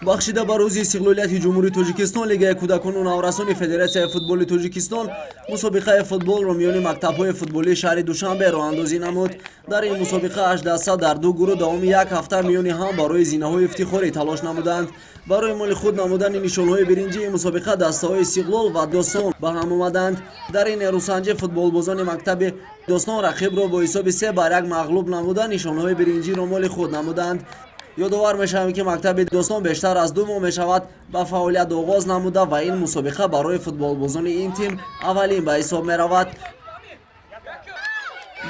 бахшида ба рӯзи истиқлолияти ҷумҳурии тоҷикистон лигаи кӯдакону наврасони федератсияи футболи тоҷикистон мусобиқаи футболро миёни мактабҳои футболии шаҳри душанбе роҳандозӣ намуд. дар ин мусобиқа 8 даста дар ду гурӯҳ давоми як ҳафта миёни ҳам барои зинаҳои ифтихорӣ талош намуданд. барои моли худ намудани нишонҳои биринҷии мусобиқа дастаҳои Истиқлол ва Достон ба ҳам омаданд. дар ин нерӯсанҷӣ футболбозони мактаби Достон рақибро бо ҳисоби 3-1 мағлуб намуда нишонҳои биринҷиро моли худ намуданд. ёдовар мешавем ки мактаби Достон бештар аз 2 моҳ мешавад ба фаъолият оғоз намуда ва ин мусобиқа барои футболбозони ин тим аввалин ба ҳисоб меравад.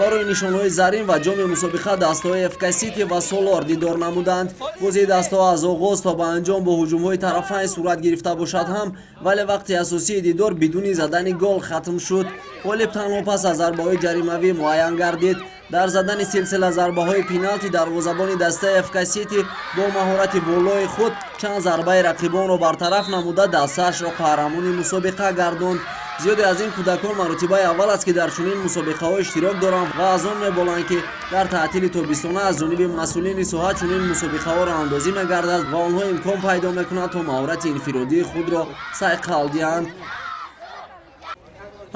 барои нишонҳои зарин ва ҷоми мусобиқа дастаҳои ФК Сити ва Солор дидор намуданд. бозии дастаҳо аз оғоз то ба анҷом бо ҳуҷумҳои тарафайн сурат гирифта бошад ҳам, вале вақти асосии дидор бидуни задани гол хатм шуд. ғолиб танҳо пас аз зарбаҳои ҷаримавӣ муайян гардид. дар задани силсила зарбаҳои пеналти дарвозабони дастаи ФК Сити бо маҳорати болои худ чанд зарбаи рақибонро бартараф намуда дастаашро қаҳрамони мусобиқа гардонд. зиёде аз ин кӯдакон маротибаи аввал аст ки дар чунин мусобиқаҳо иштирок доранд ва аз он меболанд ки дар таътили тобистона аз ҷониби масъулини соҳа чунин мусобиқаҳоро андозӣ мегардад ва онҳо имкон пайдо мекунанд то маҳорати инфиродии худро сайқал диҳанд.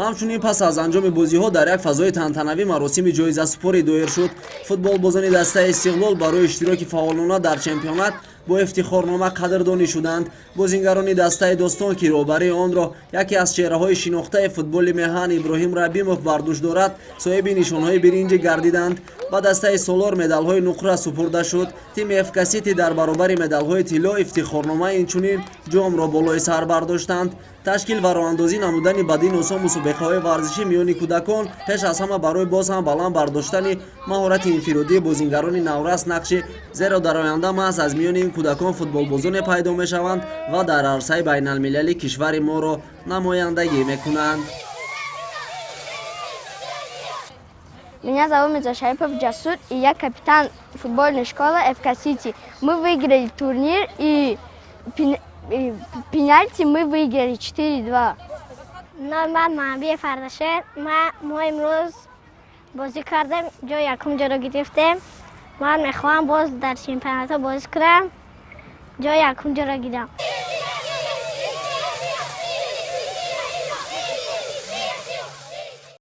ҳамчунин пас аз анҷоми бозиҳо дар як фазои тантанавӣ маросими ҷоизасупорӣ доир шуд. футболбозони дастаи Истиқлол барои иштироки фаъолона дар чемпионат бо ифтихорнома қадрдонӣ шуданд. бозингарони дастаи Достон ки роҳбарии онро яке аз чеҳраҳои шинохтаи футболи меҳан Иброҳим Рабимов бар дӯш дорад, соҳиби нишонҳои биринҷӣ гардиданд. ба дастаи Солор медалҳои нуқра супурда шуд. тими ФК Сити дар баробари медалҳои тилло ифтихорнома инчунин ҷомро болои сар бардоштанд. ташкил ва роҳандозӣ намудани бадин осон мусобиқаҳои варзишӣ миёни кӯдакон пеш аз ҳама барои боз ҳам баланд бардоштани маҳорати инфиродии бозингарони наврас нақши, зеро дар оянда маҳз аз миёни ин кӯдакон футболбозоне пайдо мешаванд ва дар арсаи байналмилалӣ кишвари моро намояндагӣ мекунанд. Меня зовут Мирзашарипов Джасур, и я капитан футбольной школы ФК Сити. Мы выиграли турнир, и пенальти мы выиграли 4-2. Норман Маҳамбиев Фардашер. Мо имрӯз бозӣ кардем, ҷои якум ҷоро гирифтем. Ман мехоҳам боз дар чемпионатҳо бозӣ кунам, ҷои якум ҷоро гирам.